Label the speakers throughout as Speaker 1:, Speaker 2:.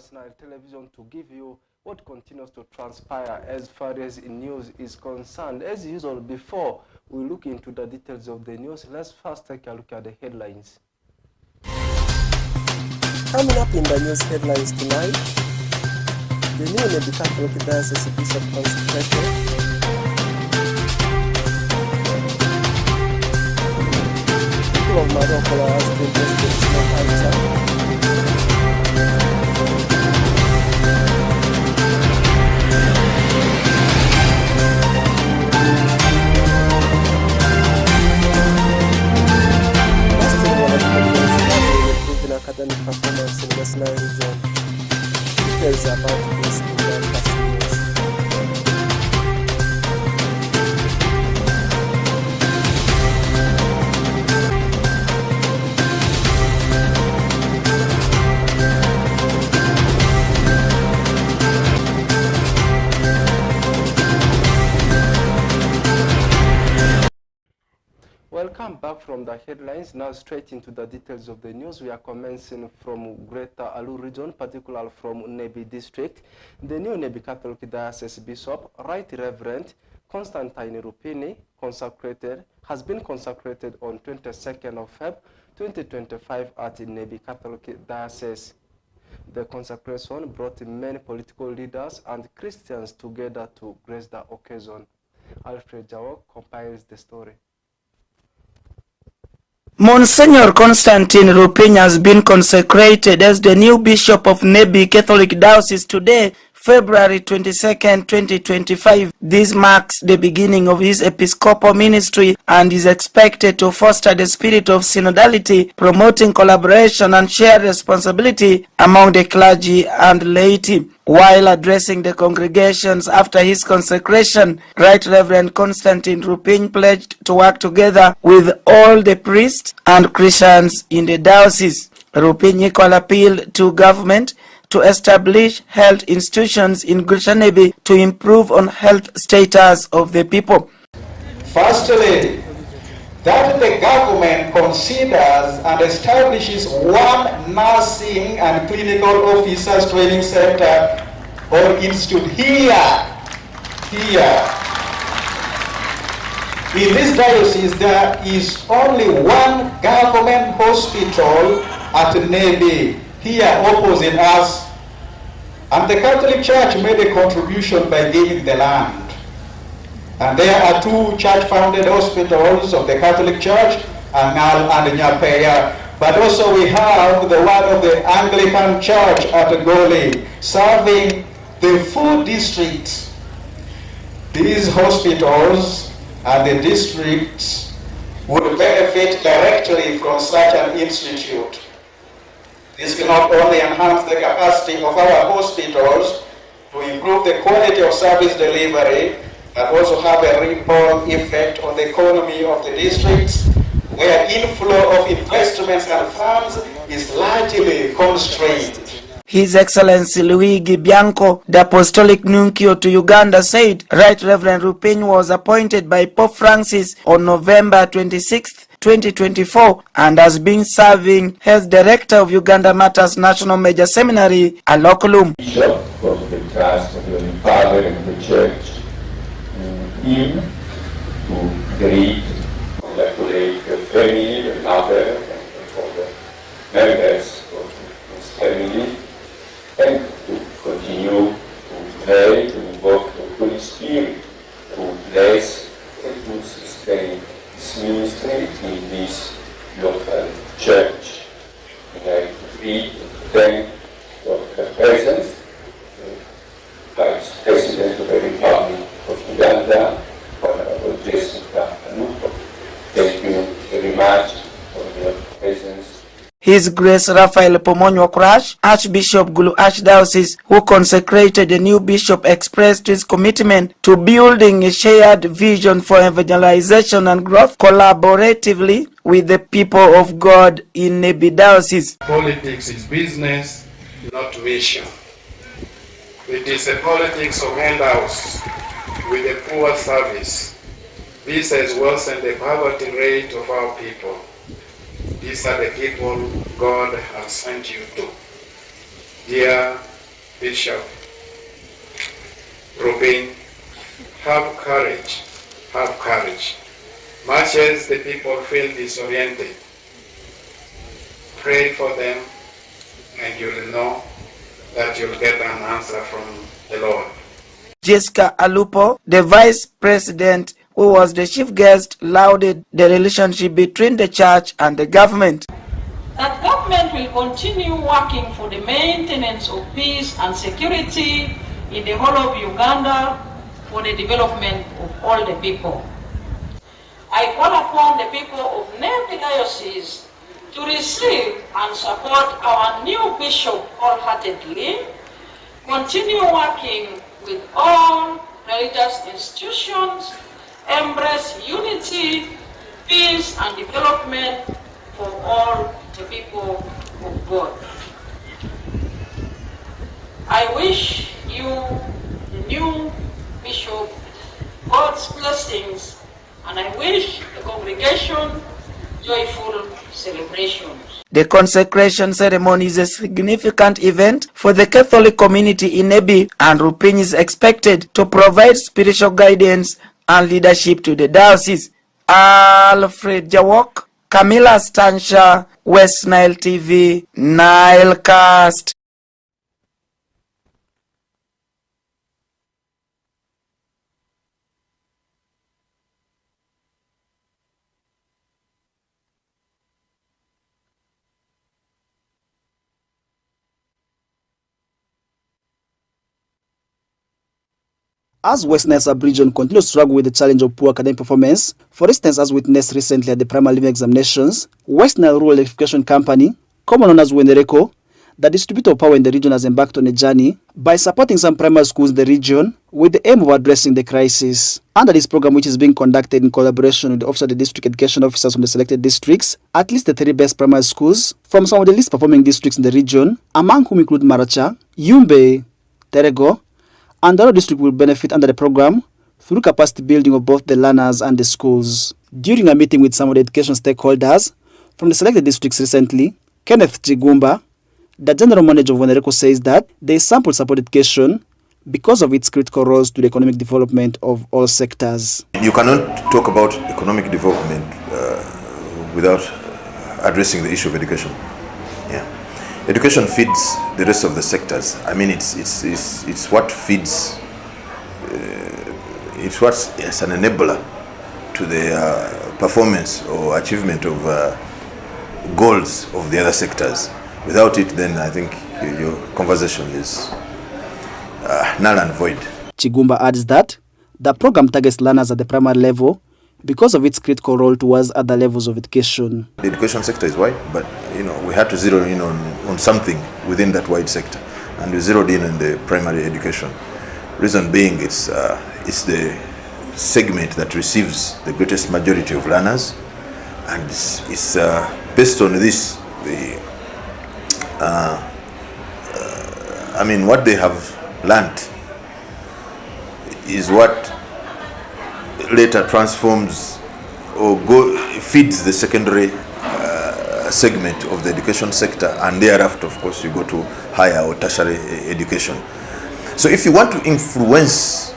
Speaker 1: West Nile Television to give you what continues to transpire as far as news is concerned. As usual, before we look into the details of the news, let's first take a look at the headlines.
Speaker 2: Coming up in the news headlines tonight, the new NILE Catholic Diocese Bishop consecrated. People of Morocco are asked to invest in small culture. Academic performance in West Nile region. Details about this in the past news.
Speaker 1: Welcome back from the headlines. Now straight into the details of the news. We are commencing from Greater Alu region, particularly from Nebi district. The new NILE Catholic Diocese Bishop, Right Reverend Constantine Rupini, has been consecrated on 22nd of Feb 2025 at NILE Catholic Diocese. The consecration brought many political leaders and Christians together to grace the occasion. Alfred Jawo compiles the story.
Speaker 3: Monsignor Constantine Rupini has been consecrated as the new Bishop of NILE Catholic Diocese today, February 22nd, 2025. This marks the beginning of his episcopal ministry and is expected to foster the spirit of synodality, promoting collaboration and shared responsibility among the clergy and laity. While addressing the congregations after his consecration, Right Reverend Constantine Rupini pledged to work together with all the priests and Christians in the diocese. Rupini equally appealed to government to establish health institutions in Greater NILE to improve on health status of the people.
Speaker 4: Firstly, that the government considers and establishes one nursing and clinical officers training center or institute here. In this diocese, there is only one government hospital at NILE, here opposite us, and the Catholic Church made a contribution by giving the land. And there are two church-founded hospitals of the Catholic Church, NILE and Nyapeya. But also we have the one of the Anglican Church at Goli, serving the full districts. These hospitals and the districts would benefit directly from such an institute. This will not only enhance the capacity of our hospitals to improve the quality of service delivery, but also have a ripple effect on the economy of the districts, where inflow of investments and funds is largely constrained.
Speaker 3: His Excellency Luigi Bianco, the Apostolic Nuncio to Uganda, said Right Reverend Rupini was appointed by Pope Francis on November 26, 2024, and has been serving as Director of Uganda Matters National Major Seminary, Alokulum.
Speaker 5: Bishop of the Trust of the Father and the Church, him to greet, congratulate the family, the mother, and all the members of his family, and to continue to pray, to invoke the Holy Spirit, to bless and to sustain his ministry in this local church. And I read them for the presence, Vice President of the Republic of Uganda, Honorable Jessica Anupo. Thank you very much for your presence.
Speaker 3: His Grace Raphael Pomonyo Crash, Archbishop Gulu Archdiocese, who consecrated the new bishop, expressed his commitment to building a shared vision for evangelization and growth collaboratively with the people of God in NILE Diocese.
Speaker 6: Politics is business, not mission. It is a politics of handouts with a poor service. This has worsened the poverty rate of our people. These are the people God has sent you to. Dear Bishop Rubin, have courage, have courage. Much as the people feel disoriented, pray for them and you'll know that you'll get an answer from the Lord.
Speaker 3: Jessica Alupo, the vice president, who was the chief guest, lauded the relationship between the church and the government.
Speaker 7: That government will continue working for the maintenance of peace and security in the whole of Uganda for the development of all the people. I call upon the people of Nebi Diocese to receive and support our new bishop wholeheartedly, continue working with all religious institutions, embrace unity, peace and development for all the people of God. I wish you, the new bishop, God's blessings, and I wish the congregation joyful celebrations.
Speaker 3: The consecration ceremony is a significant event for the Catholic community in Nebi, and Rupin is expected to provide spiritual guidance and leadership to the diocese. Alfred Jawok, Camilla Stansha, West Nile TV, Nilecast.
Speaker 8: As West Nile sub-region continues to struggle with the challenge of poor academic performance, for instance, as witnessed recently at the primary level examinations, West Nile Rural Electrification Company, commonly known as WENERECO, the distributor of power in the region, has embarked on a journey by supporting some primary schools in the region with the aim of addressing the crisis. Under this program, which is being conducted in collaboration with the Office of the District Education Officers from the selected districts, at least the 3 best primary schools from some of the least performing districts in the region, among whom include Maracha, Yumbe, Terego, and the other district will benefit under the program through capacity building of both the learners and the schools. During a meeting with some of the education stakeholders from the selected districts recently, Kenneth Chigumba, the general manager of WENERECO, says that there is sample support education because of its critical roles to the economic development of all sectors.
Speaker 9: You cannot talk about economic development without addressing the issue of education. Yeah. Education feeds the rest of the sectors. I mean, it's what feeds, it's an enabler to the performance or achievement of goals of the other sectors. Without it, then I think your conversation is null and void.
Speaker 8: Chigumba adds that the program targets learners at the primary level because of its critical role towards other levels of education.
Speaker 9: The education sector is wide, but we had to zero in on something within that wide sector, and we zeroed in on the primary education. Reason being, it's the segment that receives the greatest majority of learners, and it's based on this. I mean, what they have learned is what later transforms or feeds the secondary segment of the education sector, and thereafter, of course, you go to higher or tertiary education. So if you want to influence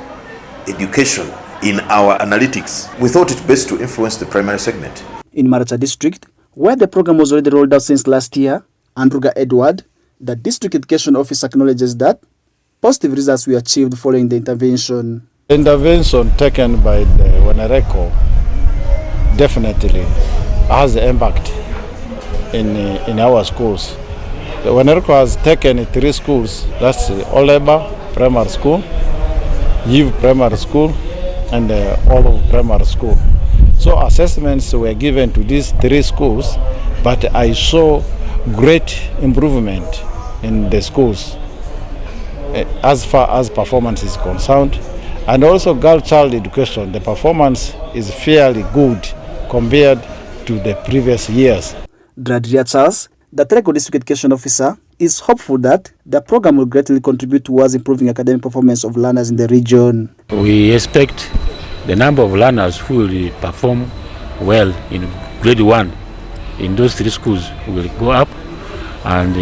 Speaker 9: education in our analytics, we thought it best to influence the primary segment.
Speaker 8: In Maracha district, where the program was already rolled out since last year, Andruga Edward, the district education officer, acknowledges that positive results were achieved following the intervention.
Speaker 10: The intervention taken by the WENERECO definitely has an impact in our schools. The WENERECO has taken 3 schools, that's Oleba Primary School, Yiv Primary School, and all of Primary School. So assessments were given to these 3 schools, but I saw great improvement in the schools as far as performance is concerned. And also girl-child education, the performance is fairly good compared to the previous years.
Speaker 8: Dradria Charles, the Terego District Education Officer, is hopeful that the program will greatly contribute towards improving academic performance of learners in the region.
Speaker 11: We expect the number of learners who will perform well in grade 1 in those 3 schools will go up, and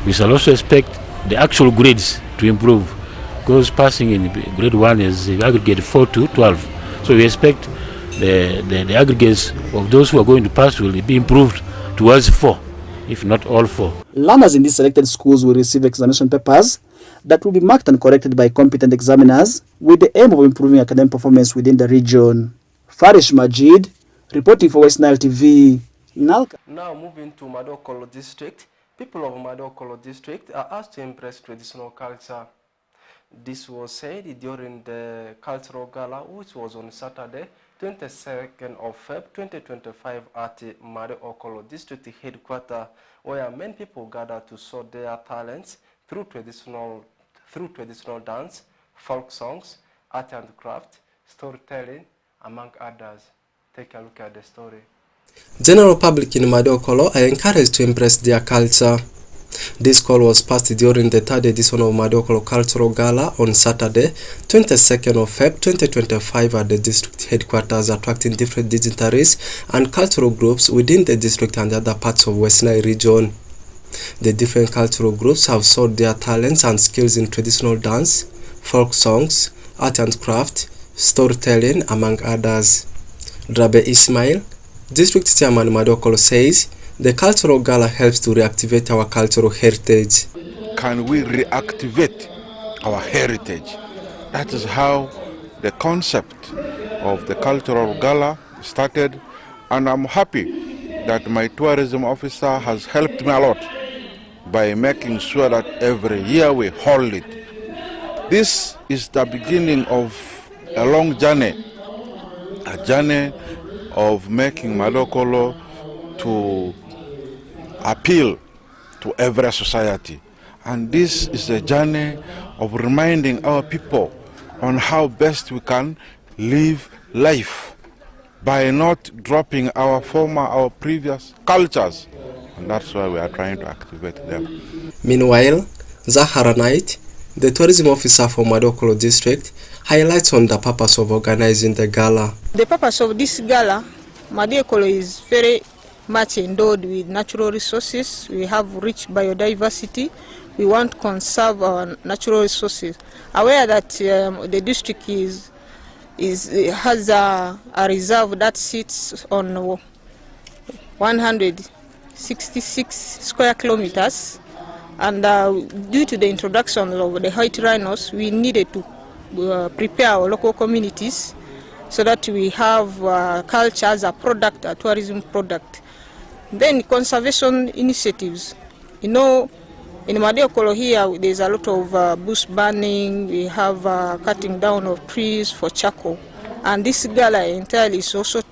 Speaker 11: we shall also expect the actual grades to improve, because passing in grade 1 is aggregate 4 to 12. So we expect the aggregates of those who are going to pass will be improved towards 4, if not all 4.
Speaker 8: Learners in these selected schools will receive examination papers that will be marked and corrected by competent examiners with the aim of improving academic performance within the region. Farish Majid, reporting for West Nile TV. Nalka.
Speaker 1: Now moving to Madokolo district, people of Madokolo district are asked to embrace traditional culture. This was said during the cultural gala, which was on Saturday, 22nd of Feb 2025 at Madokolo district headquarters, where many people gathered to show their talents through traditional dance, folk songs, art and craft, storytelling, among others. Take a look at the story.
Speaker 2: General public in Madokolo are encouraged to embrace their culture. This call was passed during the third edition of Madokolo Cultural Gala on Saturday, 22nd of Feb 2025 at the district headquarters, attracting different dignitaries and cultural groups within the district and other parts of West Nile region. The different cultural groups have showed their talents and skills in traditional dance, folk songs, art and craft, storytelling, among others. Drabe Ismail, District Chairman Madokolo, says the cultural gala helps to reactivate our cultural heritage.
Speaker 12: Can we reactivate our heritage? That is how the concept of the cultural gala started, and I'm happy that my tourism officer has helped me a lot by making sure that every year we hold it. This is the beginning of a long journey, a journey of making Madokolo to appeal to every society. And this is a journey of reminding our people on how best we can live life by not dropping our previous cultures. And that's why we are trying to activate them.
Speaker 2: Meanwhile, Zahara Knight, the tourism officer for Madokolo district, highlights on the purpose of organizing the gala.
Speaker 13: The purpose of this gala, Madokolo is very much endowed with natural resources. We have rich biodiversity. We want to conserve our natural resources. Aware that the district has a reserve that sits on 166 square kilometers, and due to the introduction of the white rhinos, we needed to prepare our local communities so that we have culture as a product, a tourism product. Then conservation initiatives. You know, in Madokolo here, there's a lot of bush burning. We have cutting down of trees for charcoal. And this gala entirely is also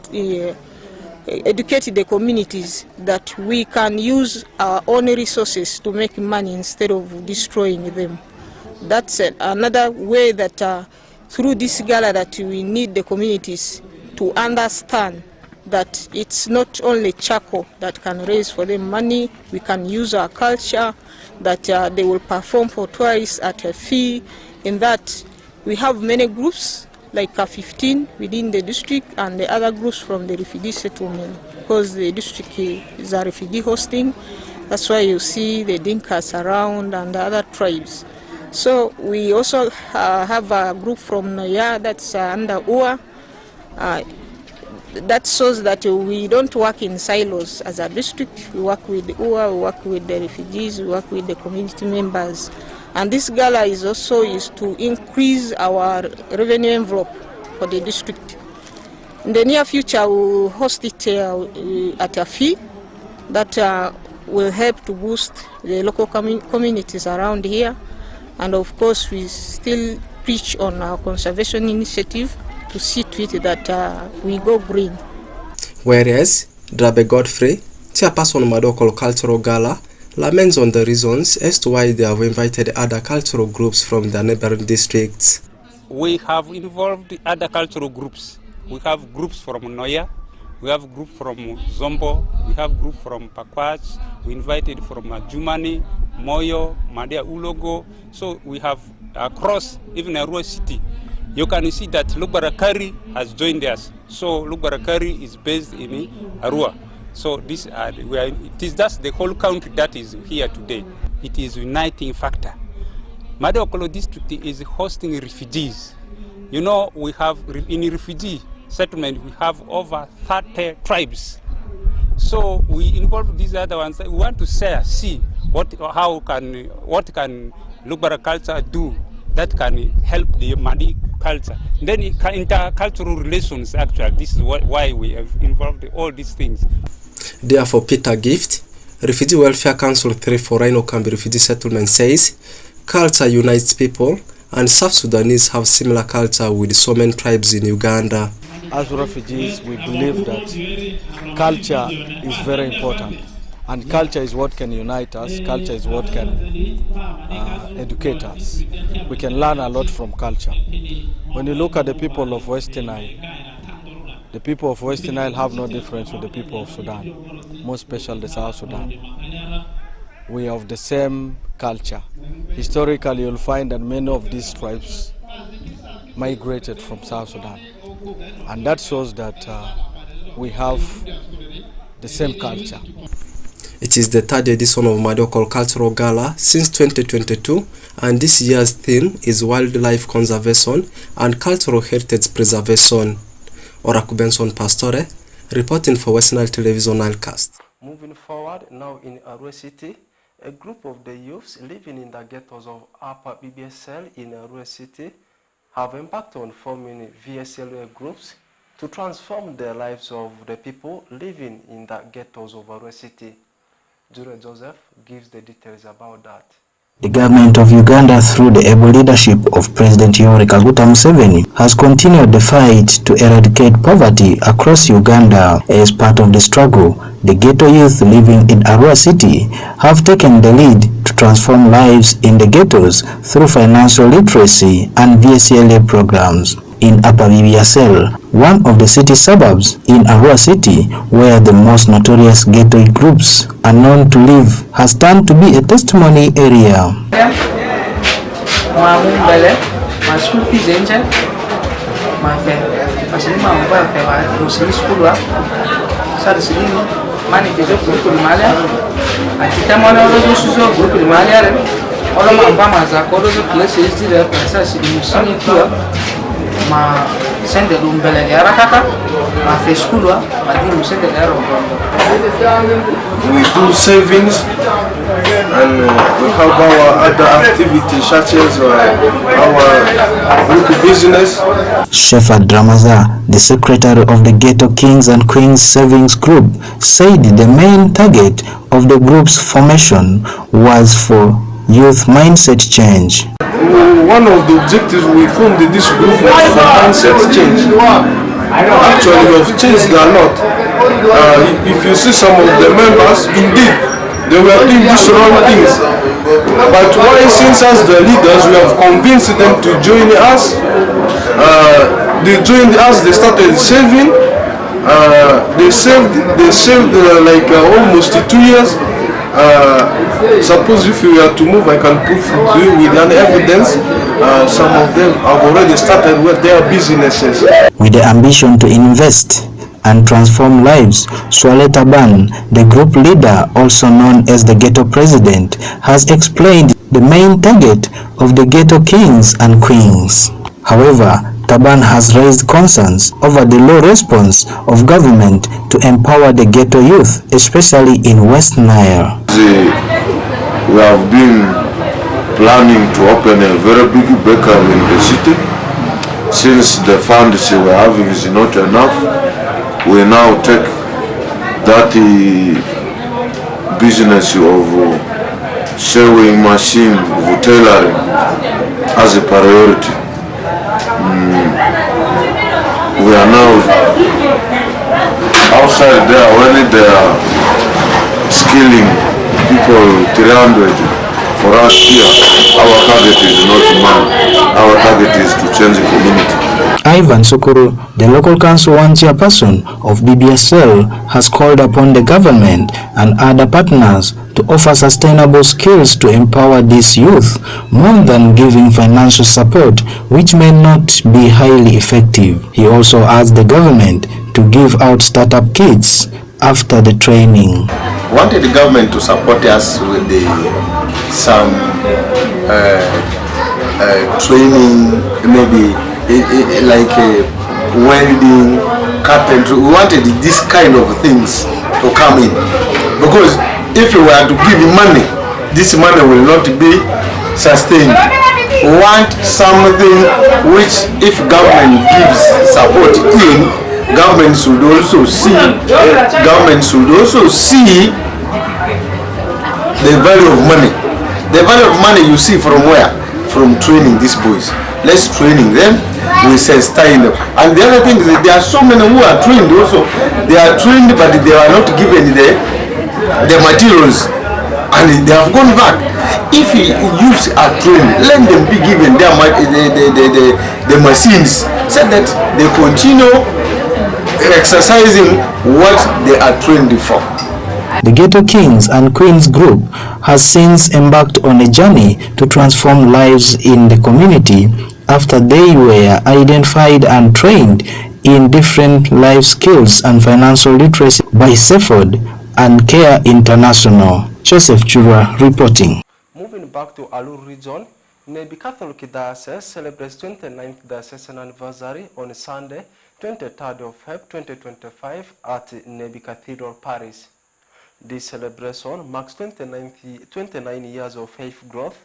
Speaker 13: educate the communities that we can use our own resources to make money instead of destroying them. That's another way that through this gala that we need the communities to understand that it's not only charcoal that can raise for them money. We can use our culture, that they will perform for tourists at a fee. In that, we have many groups, like 15 within the district, and the other groups from the refugee settlement, because the district is a refugee hosting. That's why you see the Dinkas around and the other tribes. So we also have a group from Noya that's under UA. That shows that we don't work in silos as a district. We work with the UA, we work with the refugees, we work with the community members. And this gala is also to increase our revenue envelope for the district. In the near future, we will host it at a fee that will help to boost the local communities around here. And of course, we still preach on our conservation initiative to see to it that we go green.
Speaker 2: Whereas Drabe Godfrey, chairperson of Madokolo Cultural Gala, laments on the reasons as to why they have invited other cultural groups from the neighboring districts.
Speaker 14: We have involved other cultural groups. We have groups from Noya, we have groups from Zombo, we have groups from Pakwach, we invited from Jumani, Moyo, Madia Ulogo. So we have across even Arua city. You can see that Lubarakari has joined us. So Lubarakari is based in Arua. So it is just the whole country that is here today. it is a uniting factor. Madokolo district is hosting refugees. You know, we have in refugee settlement we have over 30 tribes. So we involve these other ones. We want to see what can Lubara culture do that can help the Madi culture. Then intercultural relations, actually, this is why we have involved all these things.
Speaker 2: Therefore, Peter Gift, Refugee Welfare Council 3 for Rhino Kambi Refugee Settlement says, culture unites people and South Sudanese have similar culture with so many tribes in Uganda.
Speaker 10: As refugees, we believe that culture is very important. And culture is what can unite us, culture is what can educate us. We can learn a lot from culture. When you look at the people of Western Nile, the people of Western Nile have no difference with the people of Sudan, more especially the South Sudan. We are of the same culture. Historically, you'll find that many of these tribes migrated from South Sudan. And that shows that we have the same culture.
Speaker 2: It is the third edition of Madokol Cultural Gala since 2022, and this year's theme is wildlife conservation and cultural heritage preservation. Oraku Benson Pastore, reporting for West Nile Television Nilecast.
Speaker 1: Moving forward, now in Arua City, a group of the youths living in the ghettos of Upper BBSL in Arua City have embarked on forming VSLA groups to transform the lives of the people living in the ghettos of Arua City. Jure Joseph gives the details about that.
Speaker 15: The government of Uganda, through the able leadership of President Yoweri Kaguta Museveni, has continued the fight to eradicate poverty across Uganda. As part of the struggle, the ghetto youth living in Arua City have taken the lead to transform lives in the ghettos through financial literacy and VSLA programs. In Upper BBSL, one of the city suburbs in Arua City, where the most notorious ghetto groups are known to live, has turned to be a testimony area.
Speaker 16: Ma sende lumbele ya rakaka ma feskulwa madini sende ya rondo.
Speaker 17: We do savings and we have our other activities such as our group business.
Speaker 15: Shepherd Dramaza, the secretary of the Ghetto Kings and Queens Savings Group, said the main target of the group's formation was for youth mindset change.
Speaker 17: One of the objectives we formed this group was for mindset change. Actually, we have changed a lot. If you see some of the members, indeed, they were doing these wrong things. But why, since as the leaders, we have convinced them to join us. They joined us, they started saving. They saved like almost 2 years. Suppose if you were to move, I can prove to you with an evidence. Some of them have already started with their businesses.
Speaker 15: With the ambition to invest and transform lives, Swale Taban, the group leader, also known as the Ghetto President, has explained the main target of the Ghetto Kings and Queens. However, Taban has raised concerns over the low response of government to empower the ghetto youth, especially in West Nile.
Speaker 17: We have been planning to open a very big bakery in the city. Since the funds we are having is not enough, we now take that business of sewing machine, of tailoring as a priority. We are now outside there when they are skilling people 300. For us here, our target is not man, our target is to change the community.
Speaker 15: Ivan Sukuru, the local council one chairperson of BBSL, has called upon the government and other partners to offer sustainable skills to empower these youth, more than giving financial support, which may not be highly effective. He also asked the government to give out startup kits after the training.
Speaker 18: Wanted the government to support us with some training, maybe like welding, carpentry. We wanted this kind of things to come in, because if we were to give money, this money will not be sustained. We want something which, if government gives support in, government should also see the value of money. The value of money you see from where? From training these boys. Let's training them, we sustain them. And the other thing is that there are so many who are trained also. They are trained but they are not given the materials and they have gone back. If youths are trained, let them be given the machines so that they continue exercising what they are trained for.
Speaker 15: The Ghetto Kings and Queens group has since embarked on a journey to transform lives in the community after they were identified and trained in different life skills and financial literacy by Seford and Care International. Joseph Chura reporting.
Speaker 2: Moving back to Alu region, Nebi Catholic Diocese celebrates 29th diocesan anniversary on Sunday, 23rd of February 2025 at Nebi Cathedral Parish. This celebration marks 29 years of faith growth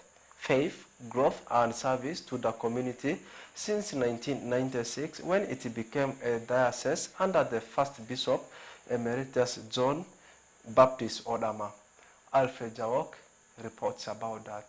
Speaker 2: and service to the community since 1996, when it became a diocese under the first Bishop Emeritus John Baptist Odama. Alfred Jawok reports about that.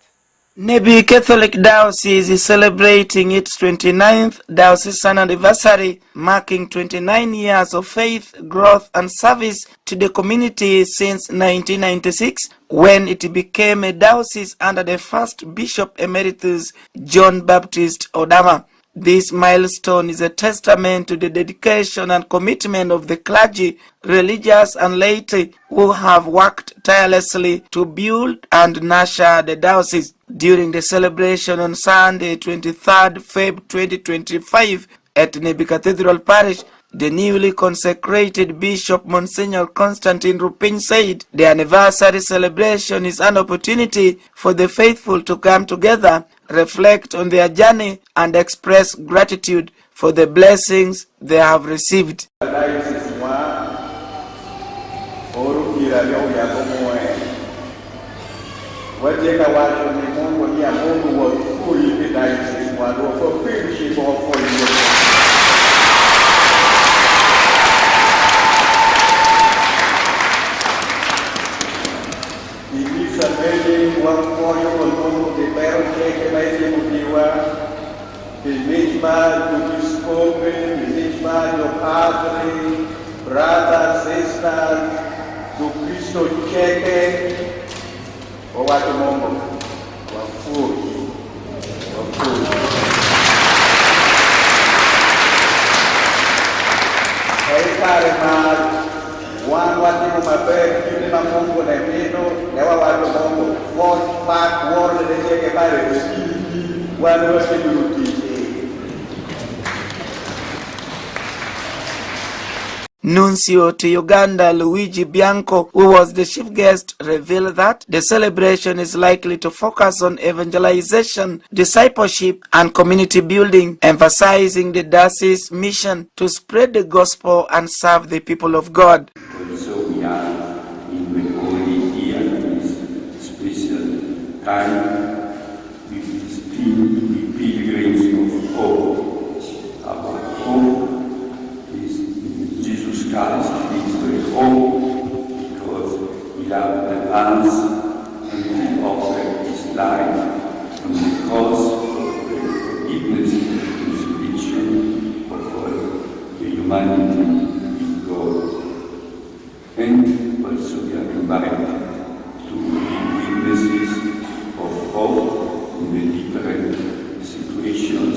Speaker 3: Nebi Catholic Diocese is celebrating its 29th diocesan anniversary, marking 29 years of faith, growth and service to the community since 1996, when it became a diocese under the first Bishop Emeritus John Baptist Odama. This milestone is a testament to the dedication and commitment of the clergy, religious and laity who have worked tirelessly to build and nurture the diocese. During the celebration on Sunday, 23rd Feb 2025 at Nebi Cathedral Parish, the newly consecrated Bishop Monsignor Constantine Rupin said the anniversary celebration is an opportunity for the faithful to come together, reflect on their journey and express gratitude for the blessings they have received.
Speaker 4: Brothers, sisters, do Cristo cheque, o watu Mungu wafuri. Kare mas, wan watu maber, kini na Mungu na mino, newa watu Mungu, forth back world de cheque pare, wanu wasiduruti.
Speaker 3: Nuncio to Uganda Luigi Bianco, who was the chief guest, revealed that the celebration is likely to focus on evangelization, discipleship, and community building, emphasizing the diocese's mission to spread the gospel and serve the people of God.
Speaker 5: Also, we are in the holy year, this special time, with pilgrims of hope. Our hope Christ is the hope, because he loved the lands and he offered his life on the cross for the forgiveness and resurrection of all the humanity in God. And also we are invited to be witnesses of hope in the different situations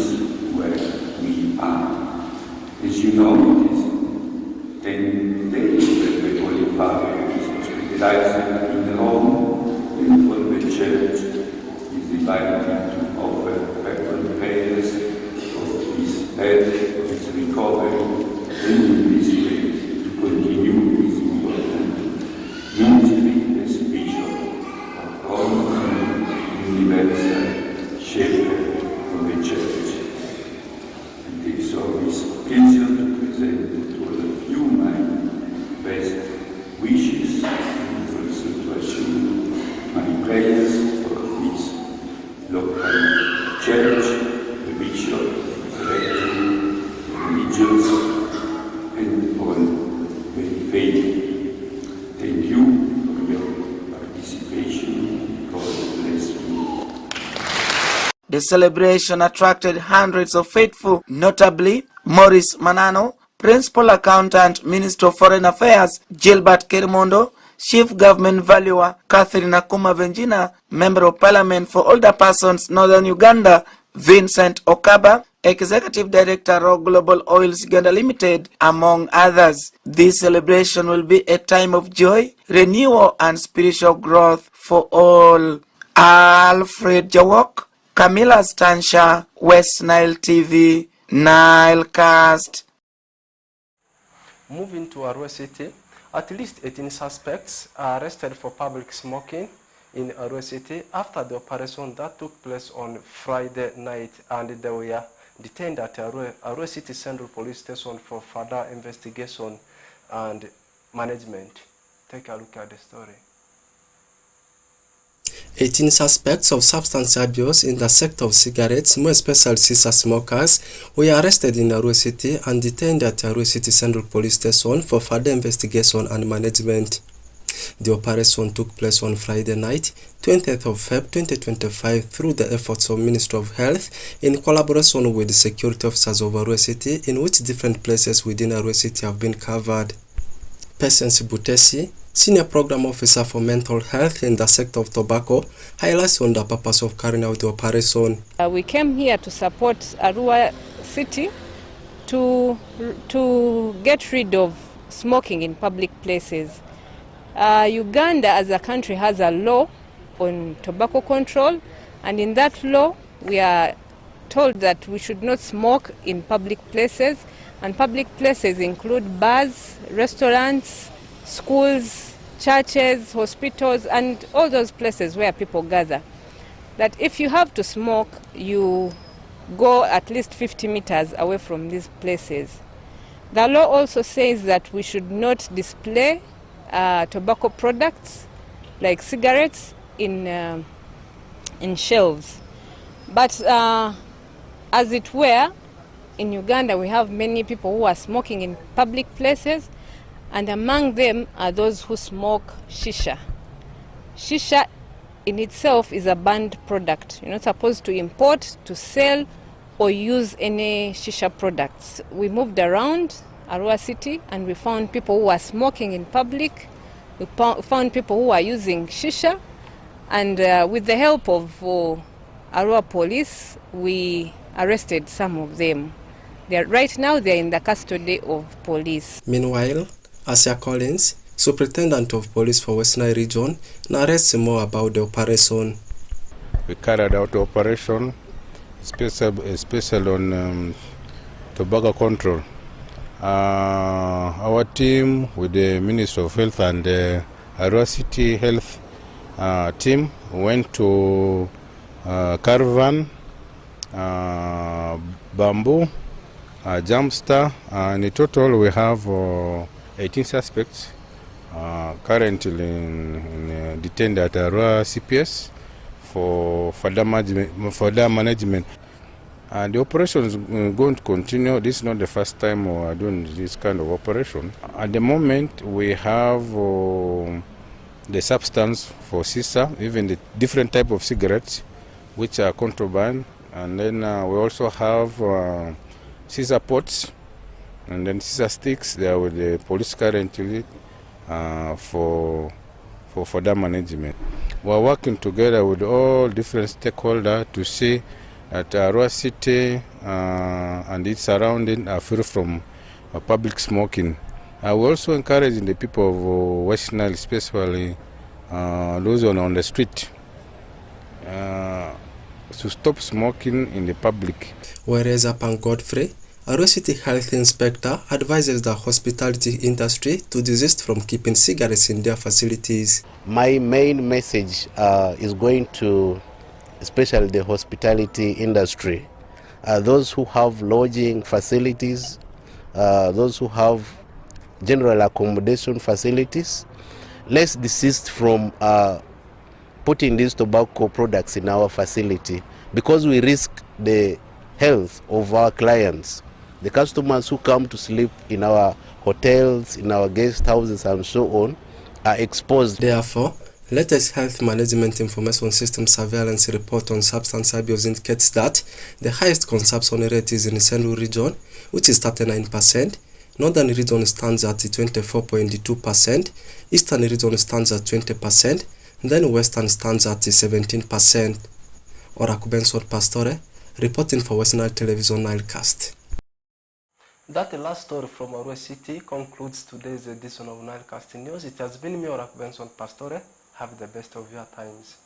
Speaker 5: where we are. As you know, it is 10 days that the Holy Father is hospitalized in Rome, and for the Church is invited to offer personal prayers for his health, his recovery, and in this way to continue his work local church, the bishop, the rector, the religions, and on the faith. Thank you for your participation. God bless you.
Speaker 3: The celebration attracted hundreds of faithful, notably Maurice Manano, Principal Accountant, Minister of Foreign Affairs, Gilbert Kermondo, Chief Government Valuer, Catherine Akuma Venjina, Member of Parliament for Older Persons, Northern Uganda, Vincent Okaba, Executive Director of Global Oils Uganda Limited, among others. This celebration will be a time of joy, renewal, and spiritual growth for all. Alfred Jawok, Camilla Stansha, West Nile TV, Nilecast.
Speaker 2: Moving to Arua City, at least 18 suspects are arrested for public smoking in Arua City after the operation that took place on Friday night, and they were detained at Arua City Central Police Station for further investigation and management. Take a look at the story. 18 suspects of substance abuse in the sector of cigarettes, more especially shisha smokers, were arrested in Arua City and detained at Arua City Central Police Station for further investigation and management. The operation took place on Friday night, 20th of Feb 2025, through the efforts of Ministry of Health in collaboration with the security officers of Arua City, in which different places within Arua City have been covered. Patience Butesi, Senior Program Officer for Mental Health in the sector of tobacco, highlights on the purpose of carrying out the operation.
Speaker 19: We came here to support Arua City to get rid of smoking in public places. Uganda as a country has a law on tobacco control, and in that law we are told that we should not smoke in public places, and public places include bars, restaurants, schools, churches, hospitals, and all those places where people gather. That if you have to smoke, you go at least 50 meters away from these places. The law also says that we should not display tobacco products like cigarettes in shelves. But as it were, in Uganda we have many people who are smoking in public places, and among them are those who smoke shisha. Shisha in itself is a banned product. You're not supposed to import, to sell, or use any shisha products. We moved around Arua City and we found people who are smoking in public. We found people who are using shisha, and with the help of Arua Police, we arrested some of them. Right now they're in the custody of police.
Speaker 2: Meanwhile, Asia Collins, Superintendent of Police for West Nile Region, narrates more about the operation.
Speaker 12: We carried out the operation, especially on tobacco control. Our team with the Ministry of Health and the Arua City Health team went to Caravan, Bamboo, Jamster, and in total we have 18 suspects currently detained at Arua CPS for further management. And the operation is going to continue. This is not the first time we are doing this kind of operation. At the moment, we have the substance for shisha, even the different type of cigarettes, which are contraband. And then we also have shisha pots, and then shisha sticks. They are with the police currently for further management. We are working together with all different stakeholders to see that Arua City and its surrounding are free from public smoking. We also encouraging the people of West Nile, especially those on the street, to stop smoking in the public.
Speaker 2: Whereas upon Godfrey, Arua City Health Inspector advises the hospitality industry to desist from keeping cigarettes in their facilities.
Speaker 20: My main message is going to especially the hospitality industry, those who have lodging facilities, those who have general accommodation facilities. Let's desist from putting these tobacco products in our facility because we risk the health of our clients. The customers who come to sleep in our hotels, in our guest houses and so on are exposed.
Speaker 2: Therefore, latest health management information system surveillance report on substance abuse indicates that the highest consumption rate is in the Central region, which is 39%, Northern region stands at 24.2%, Eastern region stands at 20%, then Western stands at 17%. Oraku Benson Pastore, reporting for West Nile Television Nilecast. That last story from Arua City concludes today's edition of Nilecast News. It has been me, Oraku Benson Pastore. Have the best of your times.